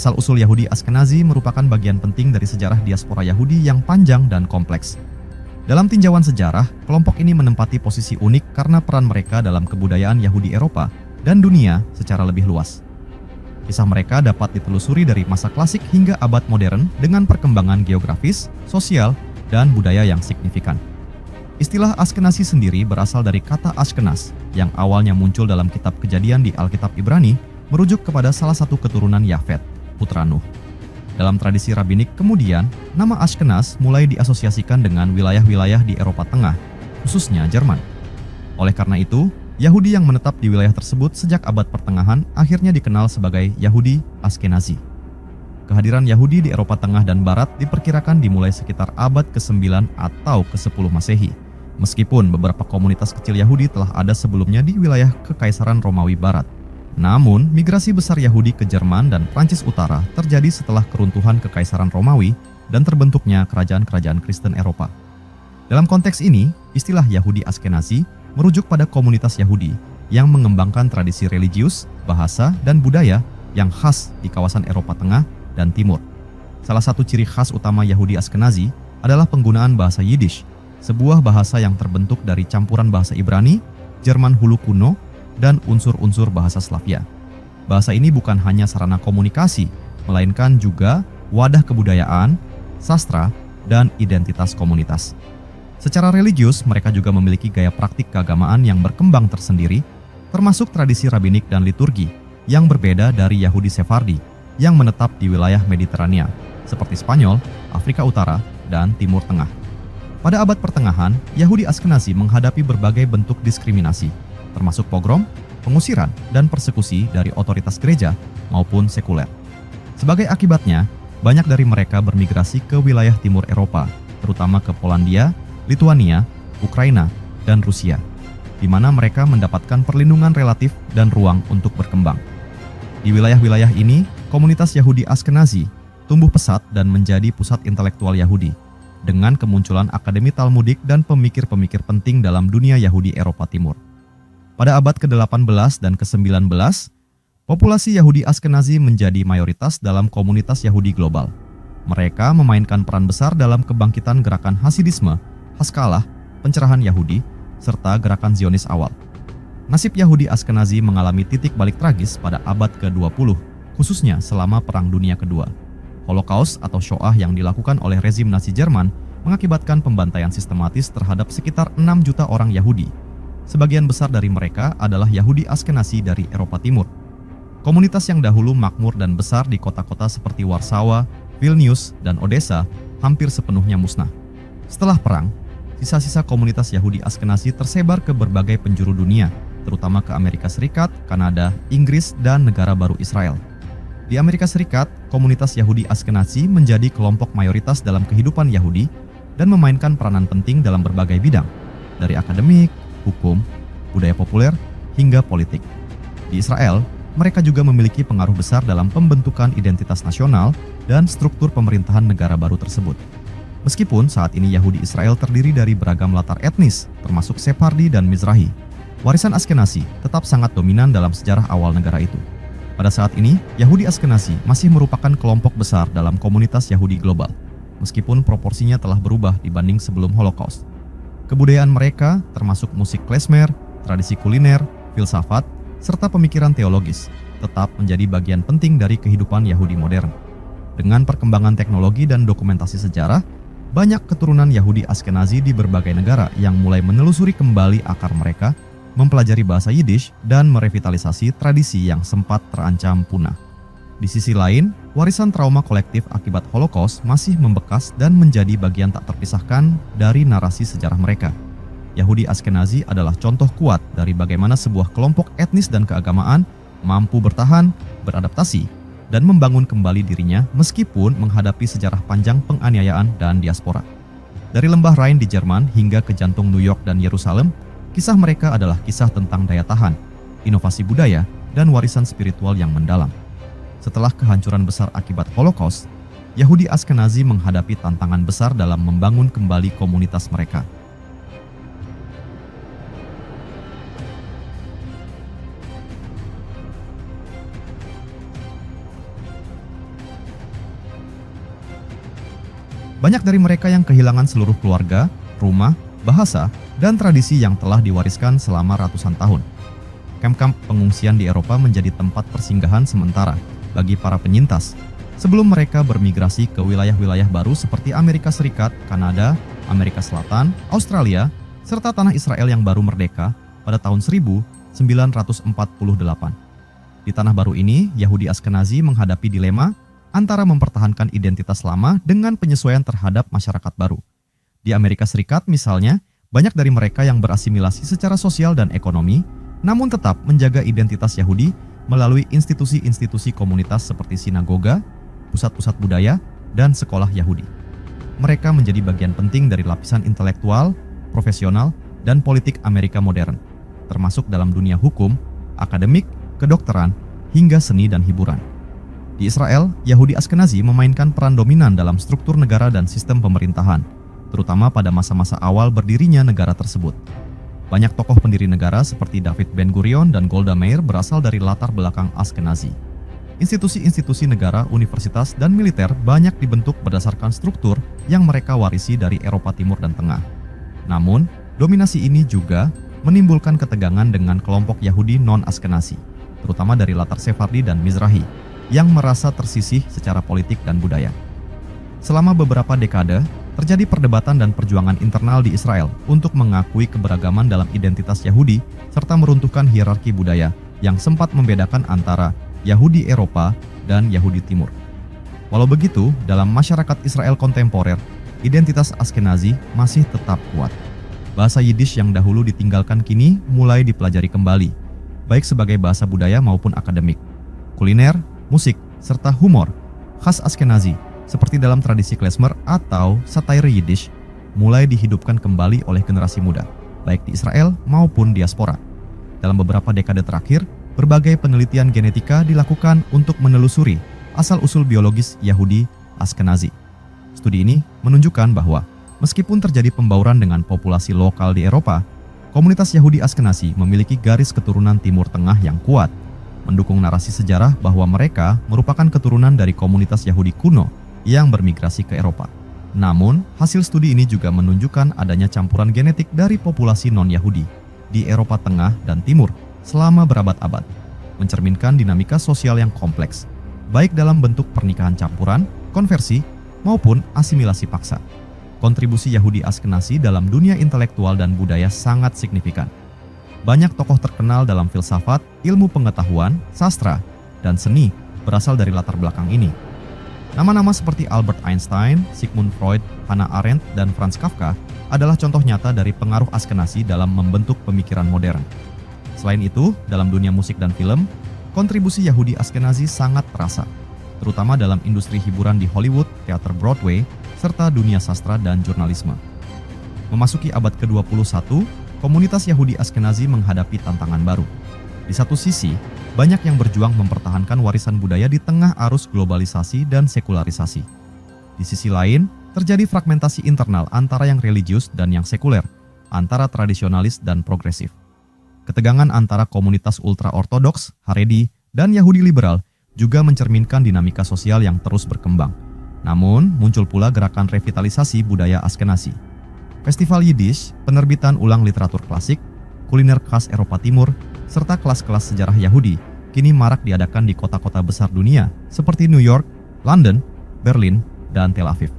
Asal-usul Yahudi Askenazi merupakan bagian penting dari sejarah diaspora Yahudi yang panjang dan kompleks. Dalam tinjauan sejarah, kelompok ini menempati posisi unik karena peran mereka dalam kebudayaan Yahudi Eropa dan dunia secara lebih luas. Kisah mereka dapat ditelusuri dari masa klasik hingga abad modern dengan perkembangan geografis, sosial, dan budaya yang signifikan. Istilah Askenazi sendiri berasal dari kata Ashkenaz yang awalnya muncul dalam kitab Kejadian di Alkitab Ibrani, merujuk kepada salah satu keturunan Yafet, putra Nuh. Dalam tradisi rabbinik kemudian, nama Ashkenaz mulai diasosiasikan dengan wilayah-wilayah di Eropa Tengah, khususnya Jerman. Oleh karena itu, Yahudi yang menetap di wilayah tersebut sejak abad pertengahan akhirnya dikenal sebagai Yahudi Askenazi. Kehadiran Yahudi di Eropa Tengah dan Barat diperkirakan dimulai sekitar abad ke-9 atau ke-10 Masehi, meskipun beberapa komunitas kecil Yahudi telah ada sebelumnya di wilayah Kekaisaran Romawi Barat. Namun, migrasi besar Yahudi ke Jerman dan Prancis Utara terjadi setelah keruntuhan Kekaisaran Romawi dan terbentuknya kerajaan-kerajaan Kristen Eropa. Dalam konteks ini, istilah Yahudi Askenazi merujuk pada komunitas Yahudi yang mengembangkan tradisi religius, bahasa, dan budaya yang khas di kawasan Eropa Tengah dan Timur. Salah satu ciri khas utama Yahudi Askenazi adalah penggunaan bahasa Yiddish, sebuah bahasa yang terbentuk dari campuran bahasa Ibrani, Jerman Hulu kuno, dan unsur-unsur bahasa Slavia. Bahasa ini bukan hanya sarana komunikasi, melainkan juga wadah kebudayaan, sastra, dan identitas komunitas. Secara religius, mereka juga memiliki gaya praktik keagamaan yang berkembang tersendiri, termasuk tradisi rabbinik dan liturgi yang berbeda dari Yahudi Sefardi yang menetap di wilayah Mediterania, seperti Spanyol, Afrika Utara, dan Timur Tengah. Pada abad pertengahan, Yahudi Askenazi menghadapi berbagai bentuk diskriminasi, termasuk pogrom, pengusiran, dan persekusi dari otoritas gereja maupun sekuler. Sebagai akibatnya, banyak dari mereka bermigrasi ke wilayah timur Eropa, terutama ke Polandia, Lituania, Ukraina, dan Rusia, di mana mereka mendapatkan perlindungan relatif dan ruang untuk berkembang. Di wilayah-wilayah ini, komunitas Yahudi Askenazi tumbuh pesat dan menjadi pusat intelektual Yahudi, dengan kemunculan akademi Talmudik dan pemikir-pemikir penting dalam dunia Yahudi Eropa Timur. Pada abad ke-18 dan ke-19, populasi Yahudi Askenazi menjadi mayoritas dalam komunitas Yahudi global. Mereka memainkan peran besar dalam kebangkitan gerakan Hasidisme, Haskalah, pencerahan Yahudi, serta gerakan Zionis awal. Nasib Yahudi Askenazi mengalami titik balik tragis pada abad ke-20, khususnya selama Perang Dunia Kedua. Holocaust atau Shoah yang dilakukan oleh rezim Nazi Jerman mengakibatkan pembantaian sistematis terhadap sekitar 6 juta orang Yahudi. Sebagian besar dari mereka adalah Yahudi Askenazi dari Eropa Timur. Komunitas yang dahulu makmur dan besar di kota-kota seperti Warsawa, Vilnius, dan Odessa hampir sepenuhnya musnah. Setelah perang, sisa-sisa komunitas Yahudi Askenazi tersebar ke berbagai penjuru dunia, terutama ke Amerika Serikat, Kanada, Inggris, dan negara baru Israel. Di Amerika Serikat, komunitas Yahudi Askenazi menjadi kelompok mayoritas dalam kehidupan Yahudi dan memainkan peranan penting dalam berbagai bidang, dari akademik, hukum, budaya populer, hingga politik. Di Israel, mereka juga memiliki pengaruh besar dalam pembentukan identitas nasional dan struktur pemerintahan negara baru tersebut. Meskipun saat ini Yahudi Israel terdiri dari beragam latar etnis, termasuk Sephardi dan Mizrahi, warisan Askenazi tetap sangat dominan dalam sejarah awal negara itu. Pada saat ini, Yahudi Askenazi masih merupakan kelompok besar dalam komunitas Yahudi global, meskipun proporsinya telah berubah dibanding sebelum Holocaust. Kebudayaan mereka, termasuk musik klezmer, tradisi kuliner, filsafat, serta pemikiran teologis, tetap menjadi bagian penting dari kehidupan Yahudi modern. Dengan perkembangan teknologi dan dokumentasi sejarah, banyak keturunan Yahudi Askenazi di berbagai negara yang mulai menelusuri kembali akar mereka, mempelajari bahasa Yiddish, dan merevitalisasi tradisi yang sempat terancam punah. Di sisi lain, warisan trauma kolektif akibat Holocaust masih membekas dan menjadi bagian tak terpisahkan dari narasi sejarah mereka. Yahudi Askenazi adalah contoh kuat dari bagaimana sebuah kelompok etnis dan keagamaan mampu bertahan, beradaptasi, dan membangun kembali dirinya meskipun menghadapi sejarah panjang penganiayaan dan diaspora. Dari lembah Rhine di Jerman hingga ke jantung New York dan Yerusalem, kisah mereka adalah kisah tentang daya tahan, inovasi budaya, dan warisan spiritual yang mendalam. Setelah kehancuran besar akibat Holocaust, Yahudi Askenazi menghadapi tantangan besar dalam membangun kembali komunitas mereka. Banyak dari mereka yang kehilangan seluruh keluarga, rumah, bahasa, dan tradisi yang telah diwariskan selama ratusan tahun. Kamp-kamp pengungsian di Eropa menjadi tempat persinggahan sementara bagi para penyintas sebelum mereka bermigrasi ke wilayah-wilayah baru seperti Amerika Serikat, Kanada, Amerika Selatan, Australia, serta tanah Israel yang baru merdeka pada tahun 1948. Di tanah baru ini, Yahudi Ashkenazi menghadapi dilema antara mempertahankan identitas lama dengan penyesuaian terhadap masyarakat baru. Di Amerika Serikat misalnya, banyak dari mereka yang berasimilasi secara sosial dan ekonomi, namun tetap menjaga identitas Yahudi melalui institusi-institusi komunitas seperti sinagoga, pusat-pusat budaya, dan sekolah Yahudi. Mereka menjadi bagian penting dari lapisan intelektual, profesional, dan politik Amerika modern, termasuk dalam dunia hukum, akademik, kedokteran, hingga seni dan hiburan. Di Israel, Yahudi Ashkenazi memainkan peran dominan dalam struktur negara dan sistem pemerintahan, terutama pada masa-masa awal berdirinya negara tersebut. Banyak tokoh pendiri negara seperti David Ben-Gurion dan Golda Meir berasal dari latar belakang Ashkenazi. Institusi-institusi negara, universitas, dan militer banyak dibentuk berdasarkan struktur yang mereka warisi dari Eropa Timur dan Tengah. Namun, dominasi ini juga menimbulkan ketegangan dengan kelompok Yahudi non-Ashkenazi, terutama dari latar Sephardi dan Mizrahi, yang merasa tersisih secara politik dan budaya. Selama beberapa dekade, terjadi perdebatan dan perjuangan internal di Israel untuk mengakui keberagaman dalam identitas Yahudi serta meruntuhkan hierarki budaya yang sempat membedakan antara Yahudi Eropa dan Yahudi Timur. Walau begitu, dalam masyarakat Israel kontemporer, identitas Ashkenazi masih tetap kuat. Bahasa Yiddish yang dahulu ditinggalkan kini mulai dipelajari kembali, baik sebagai bahasa budaya maupun akademik. Kuliner, musik, serta humor khas Ashkenazi seperti dalam tradisi klezmer atau satire Yiddish mulai dihidupkan kembali oleh generasi muda, baik di Israel maupun diaspora. Dalam beberapa dekade terakhir, berbagai penelitian genetika dilakukan untuk menelusuri asal-usul biologis Yahudi Ashkenazi. Studi ini menunjukkan bahwa meskipun terjadi pembauran dengan populasi lokal di Eropa, komunitas Yahudi Ashkenazi memiliki garis keturunan Timur Tengah yang kuat, mendukung narasi sejarah bahwa mereka merupakan keturunan dari komunitas Yahudi kuno yang bermigrasi ke Eropa. Namun, hasil studi ini juga menunjukkan adanya campuran genetik dari populasi non-Yahudi di Eropa Tengah dan Timur selama berabad-abad, mencerminkan dinamika sosial yang kompleks, baik dalam bentuk pernikahan campuran, konversi, maupun asimilasi paksa. Kontribusi Yahudi Ashkenazi dalam dunia intelektual dan budaya sangat signifikan. Banyak tokoh terkenal dalam filsafat, ilmu pengetahuan, sastra, dan seni berasal dari latar belakang ini. Nama-nama seperti Albert Einstein, Sigmund Freud, Hannah Arendt, dan Franz Kafka adalah contoh nyata dari pengaruh Ashkenazi dalam membentuk pemikiran modern. Selain itu, dalam dunia musik dan film, kontribusi Yahudi Ashkenazi sangat terasa, terutama dalam industri hiburan di Hollywood, teater Broadway, serta dunia sastra dan jurnalisme. Memasuki abad ke-21, komunitas Yahudi Ashkenazi menghadapi tantangan baru. Di satu sisi, banyak yang berjuang mempertahankan warisan budaya di tengah arus globalisasi dan sekularisasi. Di sisi lain, terjadi fragmentasi internal antara yang religius dan yang sekuler, antara tradisionalis dan progresif. Ketegangan antara komunitas ultra-ortodoks, Haredi, dan Yahudi liberal juga mencerminkan dinamika sosial yang terus berkembang. Namun, muncul pula gerakan revitalisasi budaya Ashkenazi. Festival Yiddish, penerbitan ulang literatur klasik, kuliner khas Eropa Timur, serta kelas-kelas sejarah Yahudi kini marak diadakan di kota-kota besar dunia seperti New York, London, Berlin, dan Tel Aviv.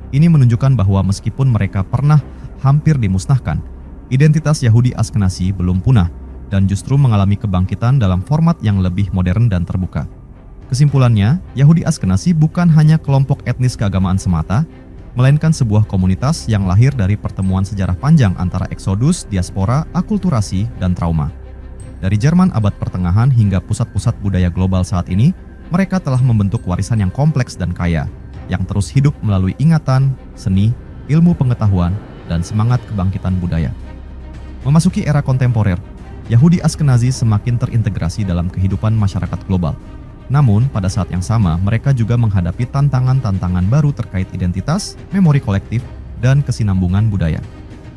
Ini menunjukkan bahwa meskipun mereka pernah hampir dimusnahkan, identitas Yahudi Ashkenazi belum punah dan justru mengalami kebangkitan dalam format yang lebih modern dan terbuka. Kesimpulannya, Yahudi Ashkenazi bukan hanya kelompok etnis keagamaan semata, melainkan sebuah komunitas yang lahir dari pertemuan sejarah panjang antara eksodus, diaspora, akulturasi, dan trauma. Dari Jerman abad pertengahan hingga pusat-pusat budaya global saat ini, mereka telah membentuk warisan yang kompleks dan kaya, yang terus hidup melalui ingatan, seni, ilmu pengetahuan, dan semangat kebangkitan budaya. Memasuki era kontemporer, Yahudi Ashkenazi semakin terintegrasi dalam kehidupan masyarakat global. Namun, pada saat yang sama, mereka juga menghadapi tantangan-tantangan baru terkait identitas, memori kolektif, dan kesinambungan budaya.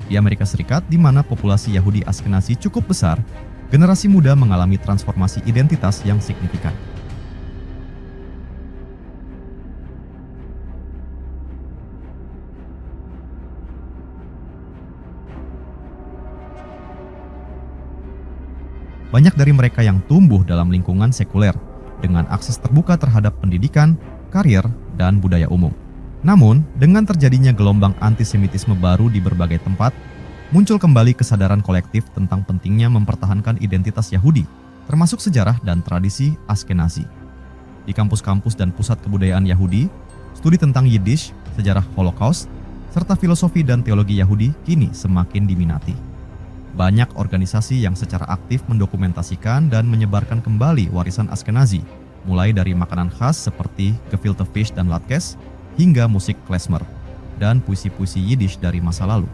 Di Amerika Serikat, di mana populasi Yahudi Ashkenazi cukup besar, generasi muda mengalami transformasi identitas yang signifikan. Banyak dari mereka yang tumbuh dalam lingkungan sekuler, dengan akses terbuka terhadap pendidikan, karir, dan budaya umum. Namun, dengan terjadinya gelombang antisemitisme baru di berbagai tempat, muncul kembali kesadaran kolektif tentang pentingnya mempertahankan identitas Yahudi, termasuk sejarah dan tradisi Askenazi. Di kampus-kampus dan pusat kebudayaan Yahudi, studi tentang Yiddish, sejarah Holocaust, serta filosofi dan teologi Yahudi kini semakin diminati. Banyak organisasi yang secara aktif mendokumentasikan dan menyebarkan kembali warisan Askenazi, mulai dari makanan khas seperti gefilte fish dan latkes, hingga musik klezmer, dan puisi-puisi Yiddish dari masa lalu.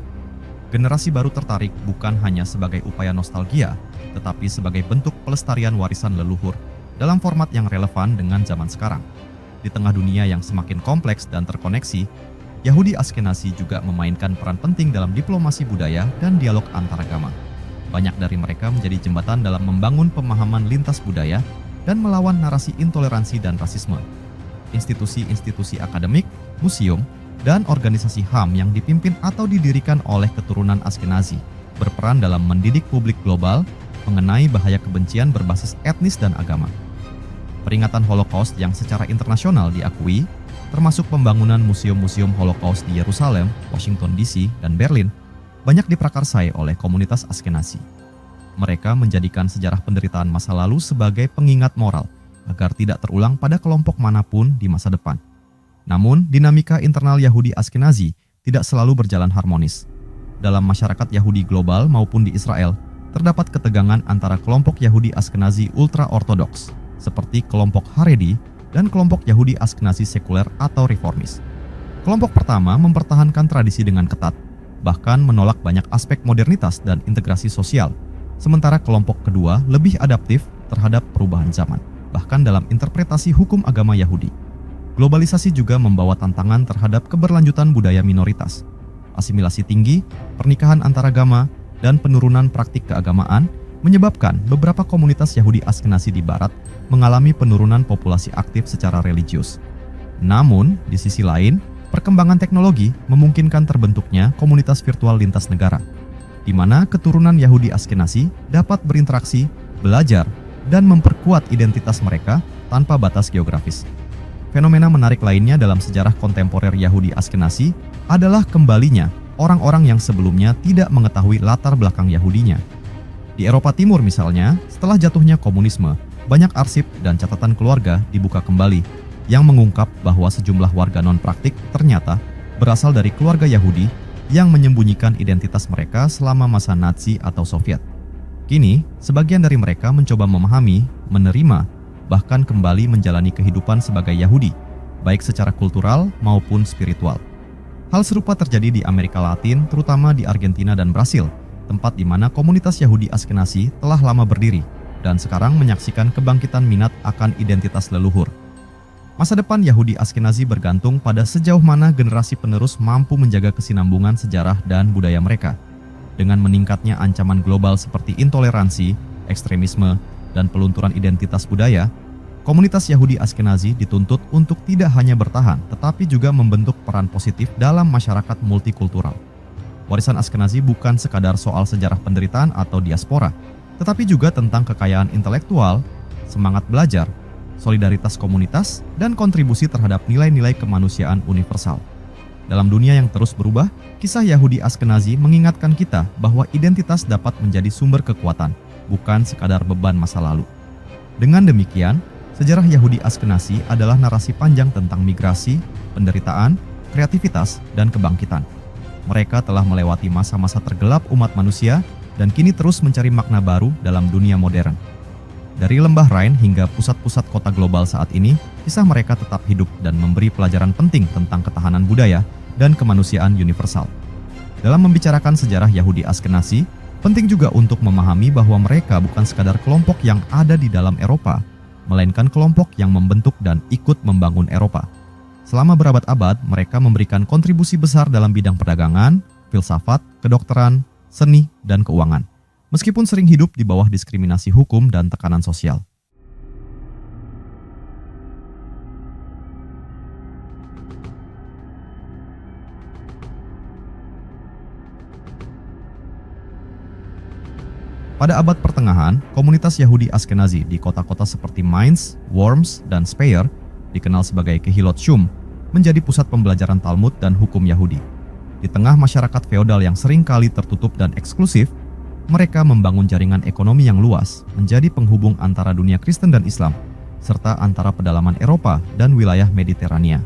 Generasi baru tertarik bukan hanya sebagai upaya nostalgia, tetapi sebagai bentuk pelestarian warisan leluhur dalam format yang relevan dengan zaman sekarang. Di tengah dunia yang semakin kompleks dan terkoneksi, Yahudi Askenazi juga memainkan peran penting dalam diplomasi budaya dan dialog antaragama. Banyak dari mereka menjadi jembatan dalam membangun pemahaman lintas budaya dan melawan narasi intoleransi dan rasisme. Institusi-institusi akademik, museum, dan organisasi HAM yang dipimpin atau didirikan oleh keturunan Askenazi berperan dalam mendidik publik global mengenai bahaya kebencian berbasis etnis dan agama. Peringatan Holocaust yang secara internasional diakui, termasuk pembangunan museum-museum Holocaust di Yerusalem, Washington DC, dan Berlin, banyak diprakarsai oleh komunitas Askenazi. Mereka menjadikan sejarah penderitaan masa lalu sebagai pengingat moral agar tidak terulang pada kelompok manapun di masa depan. Namun, dinamika internal Yahudi Askenazi tidak selalu berjalan harmonis. Dalam masyarakat Yahudi global maupun di Israel, terdapat ketegangan antara kelompok Yahudi Askenazi ultra-ortodoks, seperti kelompok Haredi, dan kelompok Yahudi Askenazi sekuler atau reformis. Kelompok pertama mempertahankan tradisi dengan ketat, bahkan menolak banyak aspek modernitas dan integrasi sosial, sementara kelompok kedua lebih adaptif terhadap perubahan zaman, bahkan dalam interpretasi hukum agama Yahudi. Globalisasi juga membawa tantangan terhadap keberlanjutan budaya minoritas. Asimilasi tinggi, pernikahan antaragama, dan penurunan praktik keagamaan menyebabkan beberapa komunitas Yahudi Askenazi di Barat mengalami penurunan populasi aktif secara religius. Namun, di sisi lain, perkembangan teknologi memungkinkan terbentuknya komunitas virtual lintas negara, di mana keturunan Yahudi Askenazi dapat berinteraksi, belajar, dan memperkuat identitas mereka tanpa batas geografis. Fenomena menarik lainnya dalam sejarah kontemporer Yahudi Askenazi adalah kembalinya orang-orang yang sebelumnya tidak mengetahui latar belakang Yahudinya. Di Eropa Timur misalnya, setelah jatuhnya komunisme, banyak arsip dan catatan keluarga dibuka kembali yang mengungkap bahwa sejumlah warga non-praktik ternyata berasal dari keluarga Yahudi yang menyembunyikan identitas mereka selama masa Nazi atau Soviet. Kini, sebagian dari mereka mencoba memahami, menerima, bahkan kembali menjalani kehidupan sebagai Yahudi, baik secara kultural maupun spiritual. Hal serupa terjadi di Amerika Latin, terutama di Argentina dan Brasil, tempat di mana komunitas Yahudi Askenazi telah lama berdiri dan sekarang menyaksikan kebangkitan minat akan identitas leluhur. Masa depan Yahudi Askenazi bergantung pada sejauh mana generasi penerus mampu menjaga kesinambungan sejarah dan budaya mereka. Dengan meningkatnya ancaman global seperti intoleransi, ekstremisme, dan pelunturan identitas budaya, komunitas Yahudi Askenazi dituntut untuk tidak hanya bertahan, tetapi juga membentuk peran positif dalam masyarakat multikultural. Warisan Askenazi bukan sekadar soal sejarah penderitaan atau diaspora, tetapi juga tentang kekayaan intelektual, semangat belajar, solidaritas komunitas, dan kontribusi terhadap nilai-nilai kemanusiaan universal. Dalam dunia yang terus berubah, kisah Yahudi Askenazi mengingatkan kita bahwa identitas dapat menjadi sumber kekuatan, bukan sekadar beban masa lalu. Dengan demikian, sejarah Yahudi Askenazi adalah narasi panjang tentang migrasi, penderitaan, kreativitas, dan kebangkitan. Mereka telah melewati masa-masa tergelap umat manusia dan kini terus mencari makna baru dalam dunia modern. Dari lembah Rhine hingga pusat-pusat kota global saat ini, kisah mereka tetap hidup dan memberi pelajaran penting tentang ketahanan budaya dan kemanusiaan universal. Dalam membicarakan sejarah Yahudi Askenazi, penting juga untuk memahami bahwa mereka bukan sekadar kelompok yang ada di dalam Eropa, melainkan kelompok yang membentuk dan ikut membangun Eropa. Selama berabad-abad, mereka memberikan kontribusi besar dalam bidang perdagangan, filsafat, kedokteran, seni, dan keuangan, meskipun sering hidup di bawah diskriminasi hukum dan tekanan sosial. Pada abad pertengahan, komunitas Yahudi Askenazi di kota-kota seperti Mainz, Worms, dan Speyer, dikenal sebagai Kehilot Shum, menjadi pusat pembelajaran Talmud dan hukum Yahudi. Di tengah masyarakat feodal yang sering kali tertutup dan eksklusif, mereka membangun jaringan ekonomi yang luas, menjadi penghubung antara dunia Kristen dan Islam, serta antara pedalaman Eropa dan wilayah Mediterania.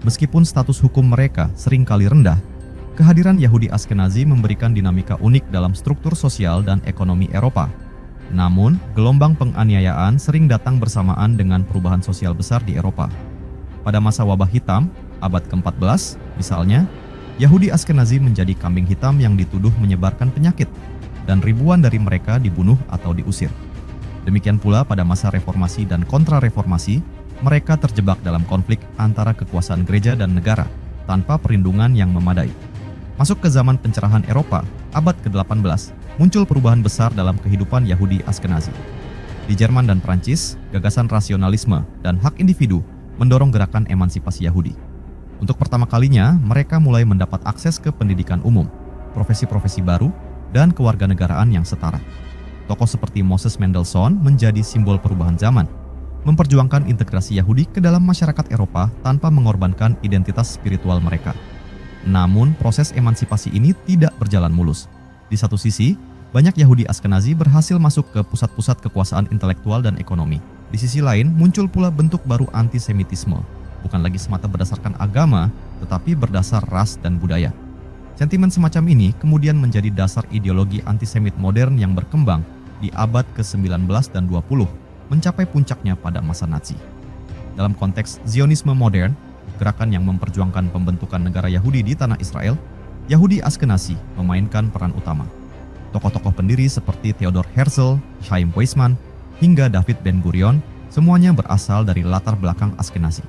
Meskipun status hukum mereka sering kali rendah, kehadiran Yahudi Askenazi memberikan dinamika unik dalam struktur sosial dan ekonomi Eropa. Namun, gelombang penganiayaan sering datang bersamaan dengan perubahan sosial besar di Eropa. Pada masa wabah hitam, abad ke-14, misalnya, Yahudi Askenazi menjadi kambing hitam yang dituduh menyebarkan penyakit, dan ribuan dari mereka dibunuh atau diusir. Demikian pula pada masa reformasi dan kontra-reformasi, mereka terjebak dalam konflik antara kekuasaan gereja dan negara, tanpa perlindungan yang memadai. Masuk ke zaman pencerahan Eropa, abad ke-18, muncul perubahan besar dalam kehidupan Yahudi Askenazi. Di Jerman dan Prancis, gagasan rasionalisme dan hak individu mendorong gerakan emansipasi Yahudi. Untuk pertama kalinya, mereka mulai mendapat akses ke pendidikan umum, profesi-profesi baru, dan kewarganegaraan yang setara. Tokoh seperti Moses Mendelssohn menjadi simbol perubahan zaman, memperjuangkan integrasi Yahudi ke dalam masyarakat Eropa tanpa mengorbankan identitas spiritual mereka. Namun, proses emansipasi ini tidak berjalan mulus. Di satu sisi, banyak Yahudi Askenazi berhasil masuk ke pusat-pusat kekuasaan intelektual dan ekonomi. Di sisi lain, muncul pula bentuk baru antisemitisme, bukan lagi semata berdasarkan agama, tetapi berdasar ras dan budaya. Sentimen semacam ini kemudian menjadi dasar ideologi antisemit modern yang berkembang di abad ke-19 dan 20, mencapai puncaknya pada masa Nazi. Dalam konteks Zionisme modern, gerakan yang memperjuangkan pembentukan negara Yahudi di tanah Israel, Yahudi Askenazi memainkan peran utama. Tokoh-tokoh pendiri seperti Theodor Herzl, Chaim Weizmann, hingga David Ben-Gurion, semuanya berasal dari latar belakang Askenazi.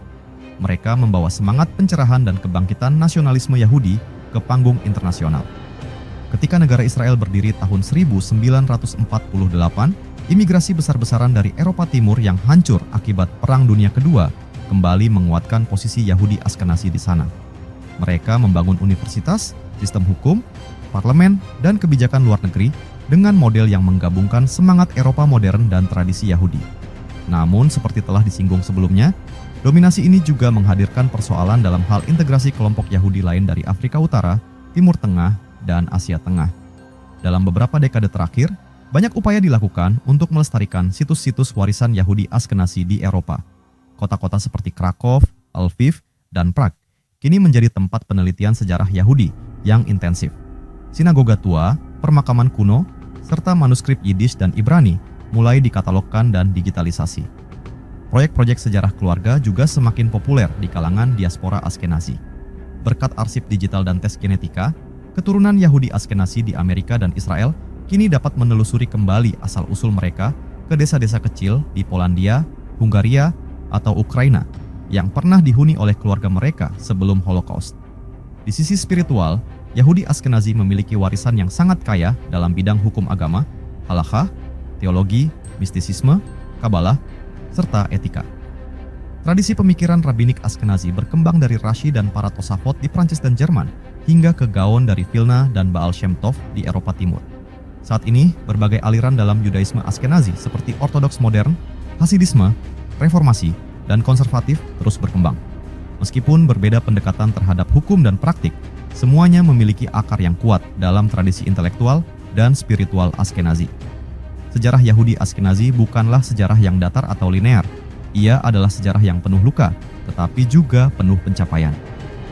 Mereka membawa semangat pencerahan dan kebangkitan nasionalisme Yahudi ke panggung internasional. Ketika negara Israel berdiri tahun 1948, imigrasi besar-besaran dari Eropa Timur yang hancur akibat Perang Dunia Kedua kembali menguatkan posisi Yahudi Askenazi di sana. Mereka membangun universitas, sistem hukum, parlemen, dan kebijakan luar negeri dengan model yang menggabungkan semangat Eropa modern dan tradisi Yahudi. Namun, seperti telah disinggung sebelumnya, dominasi ini juga menghadirkan persoalan dalam hal integrasi kelompok Yahudi lain dari Afrika Utara, Timur Tengah, dan Asia Tengah. Dalam beberapa dekade terakhir, banyak upaya dilakukan untuk melestarikan situs-situs warisan Yahudi Askenazi di Eropa. Kota-kota seperti Krakow, Lviv, dan Prague kini menjadi tempat penelitian sejarah Yahudi yang intensif. Sinagoga tua, permakaman kuno, serta manuskrip Yiddish dan Ibrani mulai dikatalogkan dan digitalisasi. Proyek-proyek sejarah keluarga juga semakin populer di kalangan diaspora Askenazi. Berkat arsip digital dan tes genetika, keturunan Yahudi Askenazi di Amerika dan Israel kini dapat menelusuri kembali asal-usul mereka ke desa-desa kecil di Polandia, Hungaria, atau Ukraina yang pernah dihuni oleh keluarga mereka sebelum Holocaust. Di sisi spiritual, Yahudi Askenazi memiliki warisan yang sangat kaya dalam bidang hukum agama, halakha, teologi, mistisisme, kabalah, serta etika. Tradisi pemikiran rabbinik Askenazi berkembang dari Rashi dan para Tosafot di Prancis dan Jerman hingga ke Gaon dari Vilna dan Baal Shem Tov di Eropa Timur. Saat ini, berbagai aliran dalam Yudaisme Askenazi seperti Ortodoks modern, Hasidisme, Reformasi, dan konservatif terus berkembang. Meskipun berbeda pendekatan terhadap hukum dan praktik, semuanya memiliki akar yang kuat dalam tradisi intelektual dan spiritual Askenazi. Sejarah Yahudi Askenazi bukanlah sejarah yang datar atau linear. Ia adalah sejarah yang penuh luka, tetapi juga penuh pencapaian.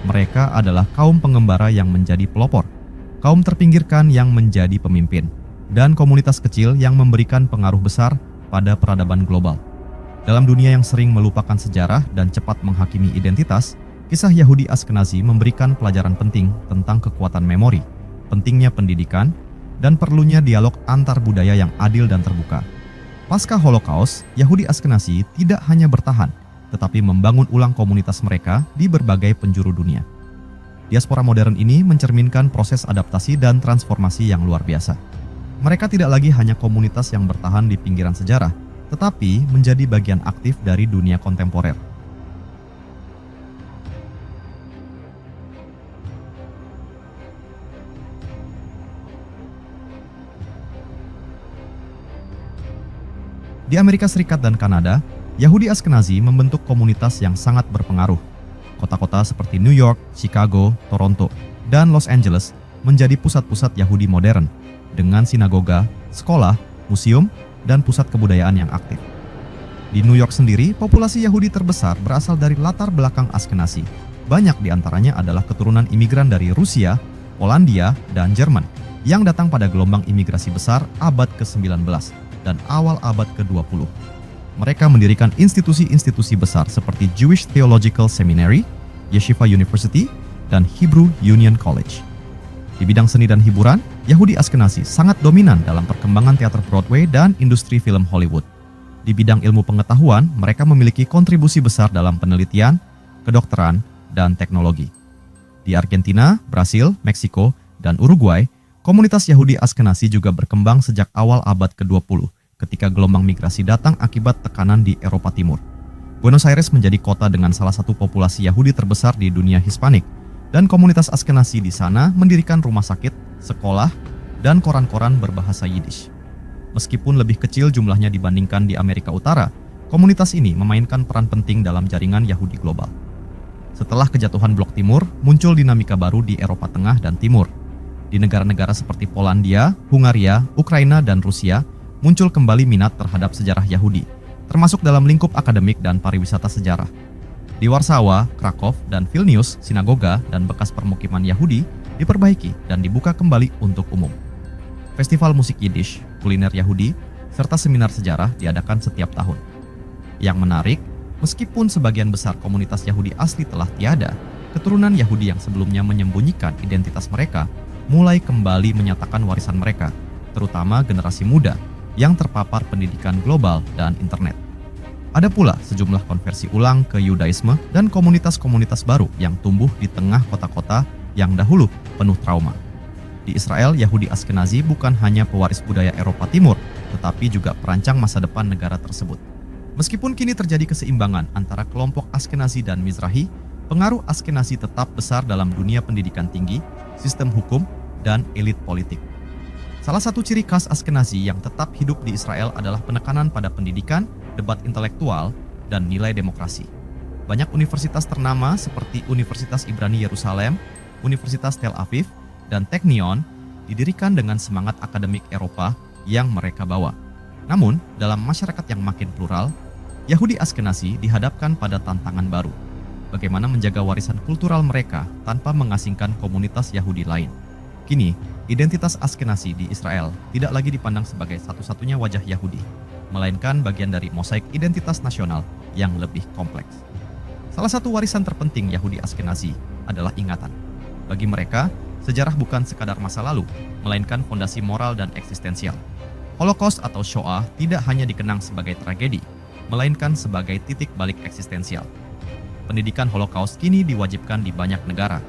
Mereka adalah kaum pengembara yang menjadi pelopor, kaum terpinggirkan yang menjadi pemimpin, dan komunitas kecil yang memberikan pengaruh besar pada peradaban global. Dalam dunia yang sering melupakan sejarah dan cepat menghakimi identitas, kisah Yahudi Askenazi memberikan pelajaran penting tentang kekuatan memori, pentingnya pendidikan, dan perlunya dialog antar budaya yang adil dan terbuka. Pasca Holocaust, Yahudi Askenazi tidak hanya bertahan, tetapi membangun ulang komunitas mereka di berbagai penjuru dunia. Diaspora modern ini mencerminkan proses adaptasi dan transformasi yang luar biasa. Mereka tidak lagi hanya komunitas yang bertahan di pinggiran sejarah, tetapi menjadi bagian aktif dari dunia kontemporer. Di Amerika Serikat dan Kanada, Yahudi Ashkenazi membentuk komunitas yang sangat berpengaruh. Kota-kota seperti New York, Chicago, Toronto, dan Los Angeles menjadi pusat-pusat Yahudi modern dengan sinagoga, sekolah, museum, dan pusat kebudayaan yang aktif. Di New York sendiri, populasi Yahudi terbesar berasal dari latar belakang Ashkenazi. Banyak di antaranya adalah keturunan imigran dari Rusia, Polandia, dan Jerman yang datang pada gelombang imigrasi besar abad ke-19 dan awal abad ke-20. Mereka mendirikan institusi-institusi besar seperti Jewish Theological Seminary, Yeshiva University, dan Hebrew Union College. Di bidang seni dan hiburan, Yahudi Ashkenazi sangat dominan dalam perkembangan teater Broadway dan industri film Hollywood. Di bidang ilmu pengetahuan, mereka memiliki kontribusi besar dalam penelitian, kedokteran, dan teknologi. Di Argentina, Brasil, Meksiko, dan Uruguay, komunitas Yahudi Ashkenazi juga berkembang sejak awal abad ke-20 ketika gelombang migrasi datang akibat tekanan di Eropa Timur. Buenos Aires menjadi kota dengan salah satu populasi Yahudi terbesar di dunia Hispanik, dan komunitas Ashkenazi di sana mendirikan rumah sakit, sekolah, dan koran-koran berbahasa Yiddish. Meskipun lebih kecil jumlahnya dibandingkan di Amerika Utara, komunitas ini memainkan peran penting dalam jaringan Yahudi global. Setelah kejatuhan Blok Timur, muncul dinamika baru di Eropa Tengah dan Timur. Di negara-negara seperti Polandia, Hungaria, Ukraina, dan Rusia, muncul kembali minat terhadap sejarah Yahudi, termasuk dalam lingkup akademik dan pariwisata sejarah. Di Warsawa, Krakow, dan Vilnius, sinagoga dan bekas permukiman Yahudi diperbaiki dan dibuka kembali untuk umum. Festival musik Yiddish, kuliner Yahudi, serta seminar sejarah diadakan setiap tahun. Yang menarik, meskipun sebagian besar komunitas Yahudi asli telah tiada, keturunan Yahudi yang sebelumnya menyembunyikan identitas mereka mulai kembali menyatakan warisan mereka, terutama generasi muda yang terpapar pendidikan global dan internet. Ada pula sejumlah konversi ulang ke Yudaisme dan komunitas-komunitas baru yang tumbuh di tengah kota-kota yang dahulu penuh trauma. Di Israel, Yahudi Ashkenazi bukan hanya pewaris budaya Eropa Timur, tetapi juga perancang masa depan negara tersebut. Meskipun kini terjadi keseimbangan antara kelompok Ashkenazi dan Mizrahi, pengaruh Ashkenazi tetap besar dalam dunia pendidikan tinggi, sistem hukum, dan elit politik. Salah satu ciri khas Ashkenazi yang tetap hidup di Israel adalah penekanan pada pendidikan, debat intelektual, dan nilai demokrasi. Banyak universitas ternama seperti Universitas Ibrani Yerusalem, Universitas Tel Aviv, dan Technion didirikan dengan semangat akademik Eropa yang mereka bawa. Namun, dalam masyarakat yang makin plural, Yahudi Ashkenazi dihadapkan pada tantangan baru. Bagaimana menjaga warisan kultural mereka tanpa mengasingkan komunitas Yahudi lain. Kini, identitas Ashkenazi di Israel tidak lagi dipandang sebagai satu-satunya wajah Yahudi, melainkan bagian dari mosaik identitas nasional yang lebih kompleks. Salah satu warisan terpenting Yahudi Ashkenazi adalah ingatan. Bagi mereka, sejarah bukan sekadar masa lalu, melainkan fondasi moral dan eksistensial. Holocaust atau Shoah tidak hanya dikenang sebagai tragedi, melainkan sebagai titik balik eksistensial. Pendidikan Holocaust kini diwajibkan di banyak negara,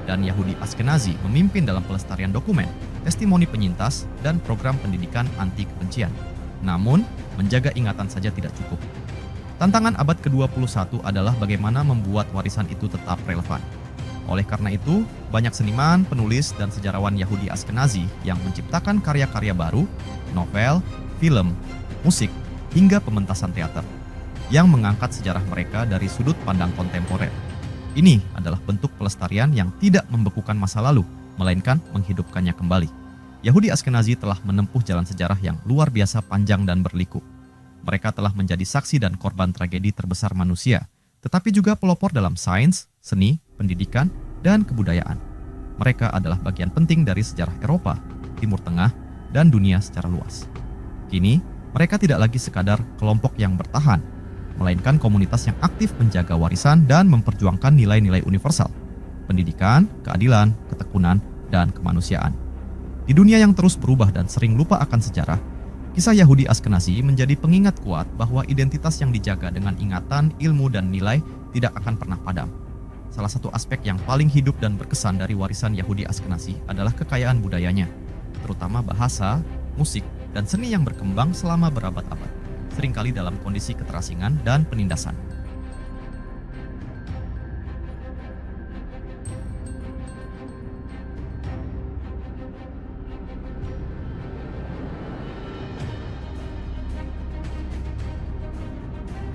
dan Yahudi Ashkenazi memimpin dalam pelestarian dokumen, testimoni penyintas, dan program pendidikan anti kebencian. Namun, menjaga ingatan saja tidak cukup. Tantangan abad ke-21 adalah bagaimana membuat warisan itu tetap relevan. Oleh karena itu, banyak seniman, penulis, dan sejarawan Yahudi Ashkenazi yang menciptakan karya-karya baru, novel, film, musik, hingga pementasan teater, yang mengangkat sejarah mereka dari sudut pandang kontemporer. Ini adalah bentuk pelestarian yang tidak membekukan masa lalu, melainkan menghidupkannya kembali. Yahudi Ashkenazi telah menempuh jalan sejarah yang luar biasa panjang dan berliku. Mereka telah menjadi saksi dan korban tragedi terbesar manusia, tetapi juga pelopor dalam sains, seni, pendidikan, dan kebudayaan. Mereka adalah bagian penting dari sejarah Eropa, Timur Tengah, dan dunia secara luas. Kini, mereka tidak lagi sekadar kelompok yang bertahan, melainkan komunitas yang aktif menjaga warisan dan memperjuangkan nilai-nilai universal, pendidikan, keadilan, ketekunan, dan kemanusiaan. Di dunia yang terus berubah dan sering lupa akan sejarah, kisah Yahudi Ashkenazi menjadi pengingat kuat bahwa identitas yang dijaga dengan ingatan, ilmu, dan nilai tidak akan pernah padam. Salah satu aspek yang paling hidup dan berkesan dari warisan Yahudi Ashkenazi adalah kekayaan budayanya, terutama bahasa, musik, dan seni yang berkembang selama berabad-abad, seringkali dalam kondisi keterasingan dan penindasan.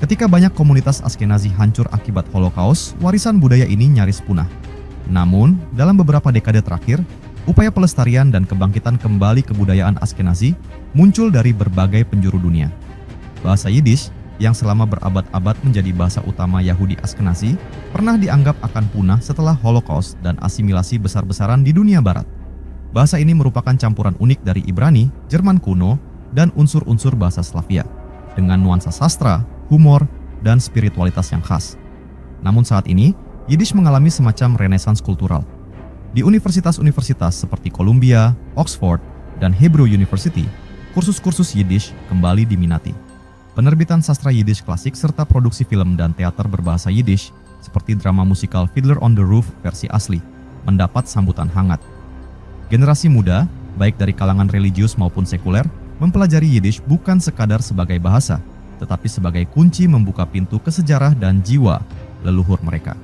Ketika banyak komunitas Askenazi hancur akibat Holocaust, warisan budaya ini nyaris punah. Namun, dalam beberapa dekade terakhir, upaya pelestarian dan kebangkitan kembali kebudayaan Askenazi muncul dari berbagai penjuru dunia. Bahasa Yiddish, yang selama berabad-abad menjadi bahasa utama Yahudi Askenazi, pernah dianggap akan punah setelah Holocaust dan asimilasi besar-besaran di dunia barat. Bahasa ini merupakan campuran unik dari Ibrani, Jerman kuno, dan unsur-unsur bahasa Slavia, dengan nuansa sastra, humor, dan spiritualitas yang khas. Namun saat ini, Yiddish mengalami semacam renaissance kultural. Di universitas-universitas seperti Columbia, Oxford, dan Hebrew University, kursus-kursus Yiddish kembali diminati. Penerbitan sastra Yiddish klasik serta produksi film dan teater berbahasa Yiddish seperti drama musikal Fiddler on the Roof versi asli mendapat sambutan hangat. Generasi muda, baik dari kalangan religius maupun sekuler, mempelajari Yiddish bukan sekadar sebagai bahasa, tetapi sebagai kunci membuka pintu ke sejarah dan jiwa leluhur mereka.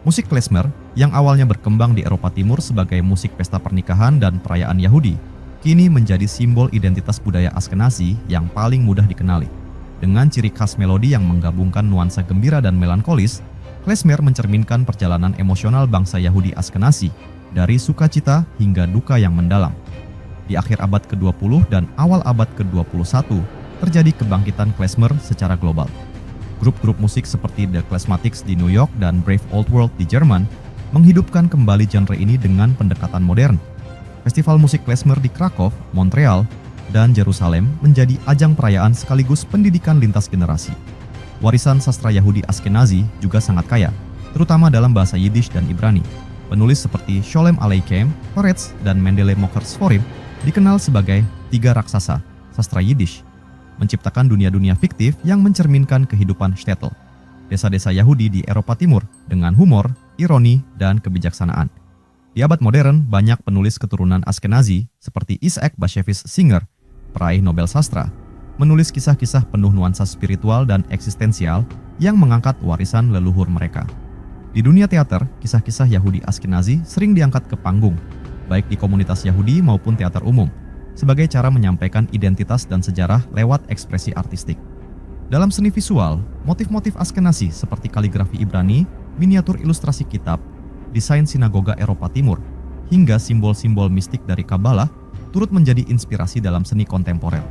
Musik klezmer yang awalnya berkembang di Eropa Timur sebagai musik pesta pernikahan dan perayaan Yahudi, kini menjadi simbol identitas budaya Askenazi yang paling mudah dikenali. Dengan ciri khas melodi yang menggabungkan nuansa gembira dan melankolis, klezmer mencerminkan perjalanan emosional bangsa Yahudi Askenazi dari sukacita hingga duka yang mendalam. Di akhir abad ke-20 dan awal abad ke-21, terjadi kebangkitan klezmer secara global. Grup-grup musik seperti The Klezmatics di New York dan Brave Old World di Jerman menghidupkan kembali genre ini dengan pendekatan modern. Festival musik klezmer di Krakow, Montreal, dan Jerusalem menjadi ajang perayaan sekaligus pendidikan lintas generasi. Warisan sastra Yahudi Askenazi juga sangat kaya, terutama dalam bahasa Yiddish dan Ibrani. Penulis seperti Sholem Aleichem, Peretz, dan Mendele Moker-Sforim dikenal sebagai tiga raksasa sastra Yiddish, menciptakan dunia-dunia fiktif yang mencerminkan kehidupan shtetl, desa-desa Yahudi di Eropa Timur dengan humor, ironi, dan kebijaksanaan. Di abad modern, banyak penulis keturunan Askenazi seperti Isaac Bashevis Singer, peraih Nobel Sastra, menulis kisah-kisah penuh nuansa spiritual dan eksistensial yang mengangkat warisan leluhur mereka. Di dunia teater, kisah-kisah Yahudi Askenazi sering diangkat ke panggung, baik di komunitas Yahudi maupun teater umum, sebagai cara menyampaikan identitas dan sejarah lewat ekspresi artistik. Dalam seni visual, motif-motif Askenazi seperti kaligrafi Ibrani, miniatur ilustrasi kitab, desain sinagoga Eropa Timur, hingga simbol-simbol mistik dari Kabbalah turut menjadi inspirasi dalam seni kontemporer.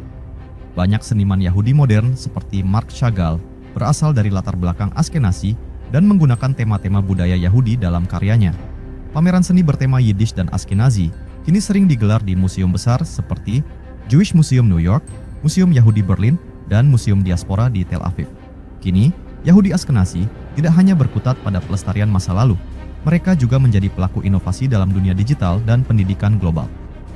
Banyak seniman Yahudi modern seperti Marc Chagall berasal dari latar belakang Askenazi dan menggunakan tema-tema budaya Yahudi dalam karyanya. Pameran seni bertema Yiddish dan Askenazi kini sering digelar di museum besar seperti Jewish Museum New York, Museum Yahudi Berlin, dan Museum Diaspora di Tel Aviv. Kini, Yahudi Askenazi tidak hanya berkutat pada pelestarian masa lalu, mereka juga menjadi pelaku inovasi dalam dunia digital dan pendidikan global.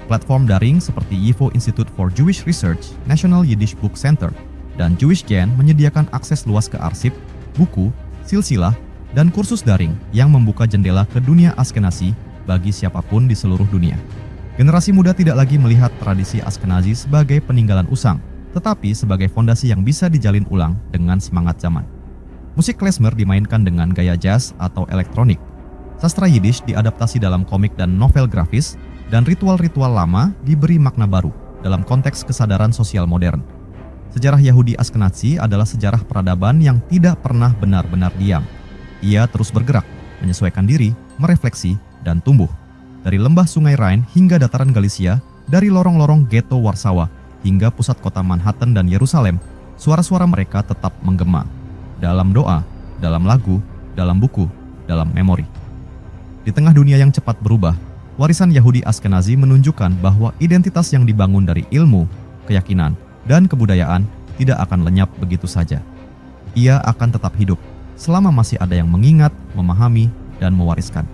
Platform daring seperti YIVO Institute for Jewish Research, National Yiddish Book Center, dan Jewish Gen menyediakan akses luas ke arsip, buku, silsilah, dan kursus daring yang membuka jendela ke dunia Askenazi bagi siapapun di seluruh dunia. Generasi muda tidak lagi melihat tradisi Askenazi sebagai peninggalan usang, tetapi sebagai fondasi yang bisa dijalin ulang dengan semangat zaman. Musik klezmer dimainkan dengan gaya jazz atau elektronik. Sastra Yiddish diadaptasi dalam komik dan novel grafis, dan ritual-ritual lama diberi makna baru dalam konteks kesadaran sosial modern. Sejarah Yahudi Askenazi adalah sejarah peradaban yang tidak pernah benar-benar diam. Ia terus bergerak, menyesuaikan diri, merefleksi, dan tumbuh. Dari lembah sungai Rhine hingga dataran Galicia, dari lorong-lorong ghetto Warsawa hingga pusat kota Manhattan dan Yerusalem, suara-suara mereka tetap menggema. Dalam doa, dalam lagu, dalam buku, dalam memori. Di tengah dunia yang cepat berubah, warisan Yahudi Askenazi menunjukkan bahwa identitas yang dibangun dari ilmu, keyakinan, dan kebudayaan tidak akan lenyap begitu saja. Ia akan tetap hidup selama masih ada yang mengingat, memahami, dan mewariskan.